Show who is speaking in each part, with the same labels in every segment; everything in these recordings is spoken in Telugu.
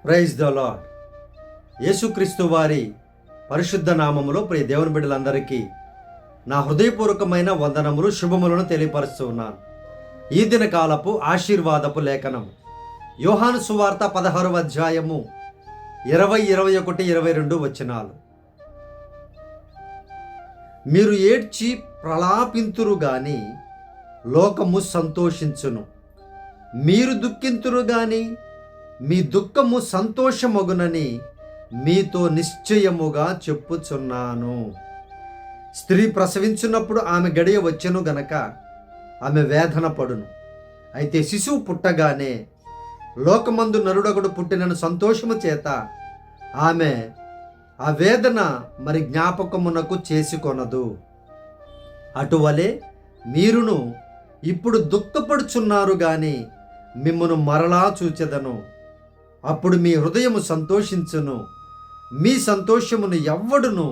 Speaker 1: Praise the lord. యేసుక్రీస్తు వారి పరిశుద్ధ నామములో ప్రియ దేవుని బిడ్డలందరికీ నా హృదయపూర్వకమైన వందనములు శుభములను తెలియపరుస్తూ ఉన్నాను. ఈ దిన కాలపు ఆశీర్వాదపు లేఖనం యోహాను సువార్త 16వ అధ్యాయము 20, 21, 22 వచనాలు. మీరు ఏడ్చి ప్రలాపింతురు గాని లోకము సంతోషించును, మీరు దుఃఖింతురు గాని మీ దుఃఖము సంతోషమగునని మీతో నిశ్చయముగా చెప్పుచున్నాను. స్త్రీ ప్రసవించున్నప్పుడు ఆమె గడియ వచ్చెను గనక ఆమె వేదన పడును. అయితే శిశువు పుట్టగానే లోకమందు నరుడొకడు పుట్టినను సంతోషము చేత ఆమె ఆ వేదన మరి జ్ఞాపకమునకు చేసుకొనదు. అటువలే మీరును ఇప్పుడు దుఃఖపడుచున్నారు గాని మిమ్మును మరలా చూచెదను. అప్పుడు మీ హృదయము సంతోషించును, మీ సంతోషమును ఎవ్వడును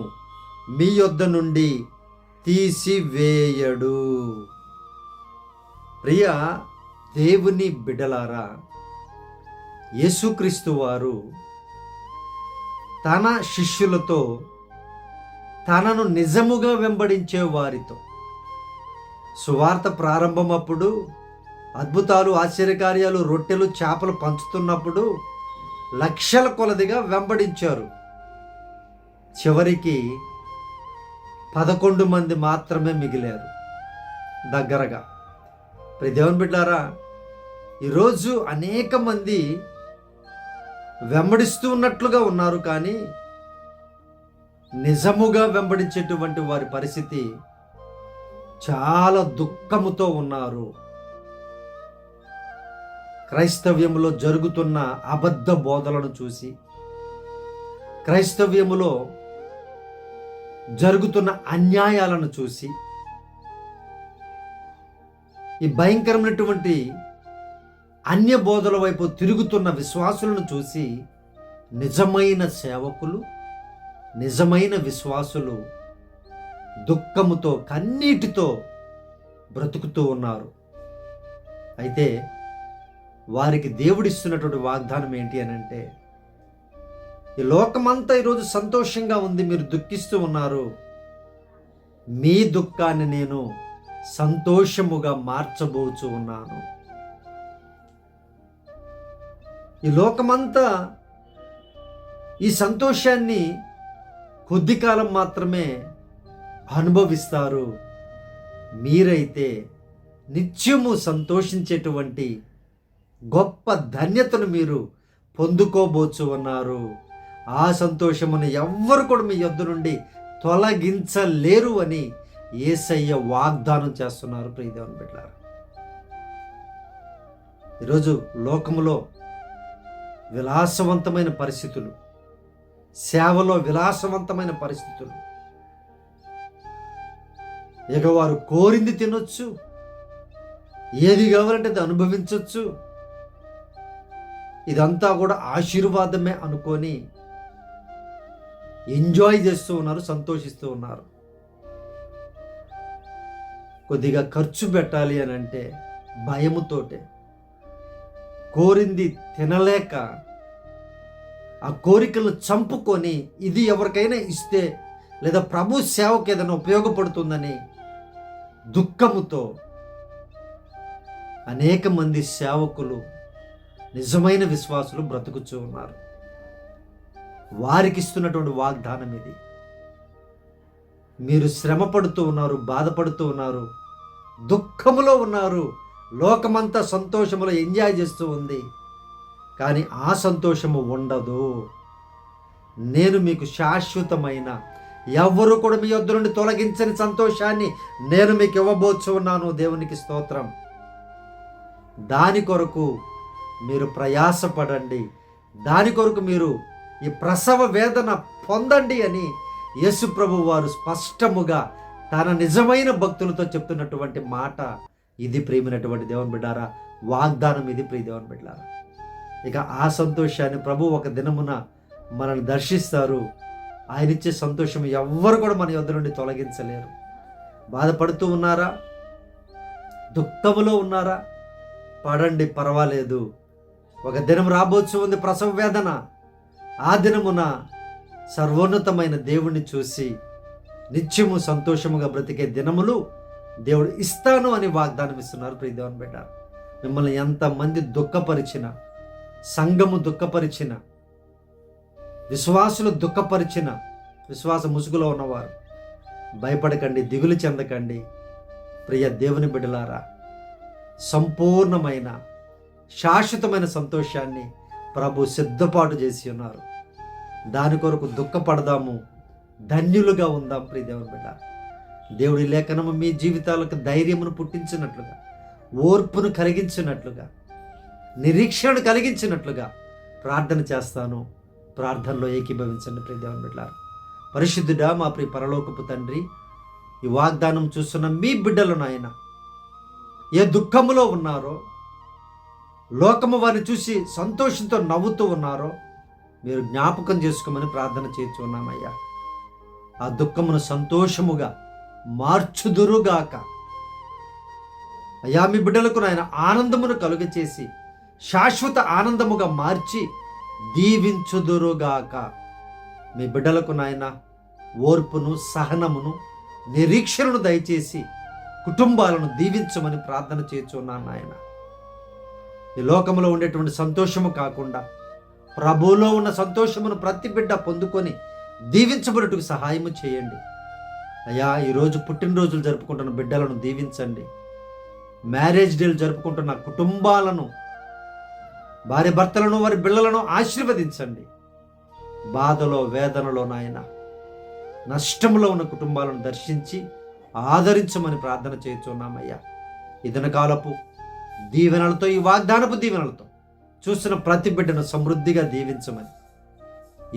Speaker 1: మీ యొద్ద నుండి తీసివేయడు. ప్రియ దేవుని బిడ్డలారా, యేసుక్రీస్తు వారు తన శిష్యులతో, తనను నిజముగా వెంబడించే వారితో సువార్త ప్రారంభమప్పుడు అద్భుతాలు, ఆశ్చర్యకార్యాలు, రొట్టెలు, చేపలు పంచుతున్నప్పుడు లక్షల కొలదిగా వెంబడించారు. చివరికి 11 మంది మాత్రమే మిగిలారు దగ్గరగా. ప్రియ దేవుని బిడ్డలారా, ఈరోజు అనేక మంది వెంబడిస్తూ ఉన్నట్లుగా ఉన్నారు, కానీ నిజముగా వెంబడించేటువంటి వారి పరిస్థితి చాలా దుఃఖముతో ఉన్నారు. క్రైస్తవ్యములో జరుగుతున్న అబద్ధ బోధలను చూసి, క్రైస్తవ్యములో జరుగుతున్న అన్యాయాలను చూసి, ఈ భయంకరమైనటువంటి అన్య బోధల వైపు తిరుగుతున్న విశ్వాసులను చూసి నిజమైన సేవకులు, నిజమైన విశ్వాసులు దుఃఖముతో, కన్నీటితో బ్రతుకుతూ ఉన్నారు. అయితే వారికి దేవుడిస్తున్నటువంటి వాగ్దానం ఏంటి అని అంటే, ఈ లోకమంతా ఈరోజు సంతోషంగా ఉంది, మీరు దుఃఖిస్తూ ఉన్నారు, మీ దుఃఖాన్ని నేను సంతోషముగా మార్చబోచు ఉన్నాను. ఈ లోకమంతా ఈ సంతోషాన్ని కొద్ది కాలం మాత్రమే అనుభవిస్తారు, మీరైతే నిత్యము సంతోషించేటువంటి గొప్ప ధన్యతను మీరు పొందుకోబోచు ఉన్నారు. ఆ సంతోషమును ఎవ్వరు కూడా మీ యొద్ద నుండి తొలగించలేరు అని యేసయ్య వాగ్దానం చేస్తున్నారు. ప్రియ దేవుని బిడ్డలారా, ఈరోజు లోకములో విలాసవంతమైన పరిస్థితులు, సేవలో విలాసవంతమైన పరిస్థితులు, ఇక వారు కోరింది తినొచ్చు, ఏది కావాలంటే అది అనుభవించవచ్చు, ఇదంతా కూడా ఆశీర్వాదమే అనుకొని ఎంజాయ్ చేస్తూ ఉన్నారు, సంతోషిస్తూ ఉన్నారు. కొద్దిగా ఖర్చు పెట్టాలి అని అంటే భయముతోటే, కోరింది తినలేక ఆ కోరికలను చంపుకొని ఇది ఎవరికైనా ఇస్తే లేదా ప్రభు సేవకు ఏదైనా ఉపయోగపడుతుందని దుఃఖముతో అనేక మంది సేవకులు, నిజమైన విశ్వాసులు బ్రతుకుతూ ఉన్నారు. వారికి ఇస్తున్నటువంటి వాగ్దానం ఇది. మీరు శ్రమ పడుతూ ఉన్నారు, బాధపడుతూ ఉన్నారు, దుఃఖములో ఉన్నారు, లోకమంతా సంతోషములో ఎంజాయ్ చేస్తూ ఉంది, కానీ ఆ సంతోషము ఉండదు. నేను మీకు శాశ్వతమైన, ఎవ్వరూ కూడా మీ యొద్ద నుండి తొలగించని సంతోషాన్ని నేను మీకు ఇవ్వబోచు ఉన్నాను. దేవునికి స్తోత్రం. దాని కొరకు మీరు ప్రయాసపడండి, దాని కొరకు మీరు ఈ ప్రసవ వేదన పొందండి అని యేసు ప్రభు వారు స్పష్టముగా తన నిజమైన భక్తులతో చెప్తున్నటువంటి మాట ఇది. ప్రియమైనటువంటి దేవుని బిడ్డారా, వాగ్దానం ఇది. ప్రియ దేవుని బిడ్డారా, ఇక ఆ సంతోషాన్ని ప్రభు ఒక దినమున మనల్ని దర్శిస్తారు. ఆయన ఇచ్చే సంతోషం ఎవ్వరు కూడా మన యొద్ద నుండి తొలగించలేరు. బాధపడుతూ ఉన్నారా, దుఃఖములో ఉన్నారా, పడండి, పర్వాలేదు. ఒక దినం రాబోతు ఉంది, ప్రసవ వేదన. ఆ దినమున సర్వోన్నతమైన దేవుణ్ణి చూసి నిత్యము సంతోషముగా బ్రతికే దినములు దేవుడు ఇస్తాను అని వాగ్దానం ఇస్తున్నారు. ప్రియ దేవుని బిడ్డ, మిమ్మల్ని ఎంతమంది దుఃఖపరిచిన, సంఘము దుఃఖపరిచిన, విశ్వాసులు దుఃఖపరిచిన, విశ్వాస ముసుగులో ఉన్నవారు భయపడకండి, దిగులు చెందకండి. ప్రియ దేవుని బిడ్డలారా, సంపూర్ణమైన శాశ్వతమైన సంతోషాన్ని ప్రభు సిద్ధపాటు చేసి ఉన్నారు. దాని కొరకు దుఃఖపడదాము, ధన్యులుగా ఉందాం. ప్రియ దేవుని బిడ్డ, దేవుడి లేఖనము మీ జీవితాలకు ధైర్యమును పుట్టించినట్లుగా, ఓర్పును కలిగించినట్లుగా, నిరీక్షణ కలిగించినట్లుగా ప్రార్థన చేస్తాను. ప్రార్థనలో ఏకీభవించండి. ప్రియ దేవుని బిడ్డలారా, పరిశుద్ధుడా మా ప్రియ పరలోకపు తండ్రి, ఈ వాగ్దానం చూస్తున్న మీ బిడ్డలు నాయన ఏ దుఃఖములో ఉన్నారో, లోకము వారిని చూసి సంతోషంతో నవ్వుతూ ఉన్నారో మీరు జ్ఞాపకం చేసుకోమని ప్రార్థన చేస్తున్నామయ్యా. ఆ దుఃఖమును సంతోషముగా మార్చుదురుగాక. అయ్యా, మీ బిడ్డలకు నాయన ఆనందమును కలుగచేసి శాశ్వత ఆనందముగా మార్చి దీవించుదురుగాక. మీ బిడ్డలకు నాయన ఓర్పును, సహనమును, నిరీక్షణను దయచేసి కుటుంబాలను దీవించమని ప్రార్థన చేస్తున్నాను నాయన. ఈ లోకంలో ఉండేటువంటి సంతోషము కాకుండా ప్రభువులో ఉన్న సంతోషమును ప్రతి బిడ్డ పొందుకొని దీవించబడుటకు సహాయము చేయండి. అయ్యా, ఈరోజు పుట్టినరోజులు జరుపుకుంటున్న బిడ్డలను దీవించండి. మ్యారేజ్ డేలు జరుపుకుంటున్న కుటుంబాలను, భార్య భర్తలను, వారి పిల్లలను ఆశీర్వదించండి. బాధలో, వేదనలో నాయన నష్టంలో ఉన్న కుటుంబాలను దర్శించి ఆదరించమని ప్రార్థన చేస్తున్నామయ్యా. ఈ దినకాలపు దీవెనలతో, ఈ వాగ్దానపు దీవెనలతో చూస్తున్న ప్రతి బిడ్డను సమృద్ధిగా దీవించమని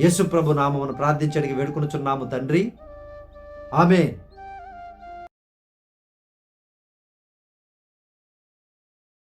Speaker 1: యేసు ప్రభు నామమును ప్రార్థించడానికి వేడుకొనుచున్నాము తండ్రి. ఆమేన్.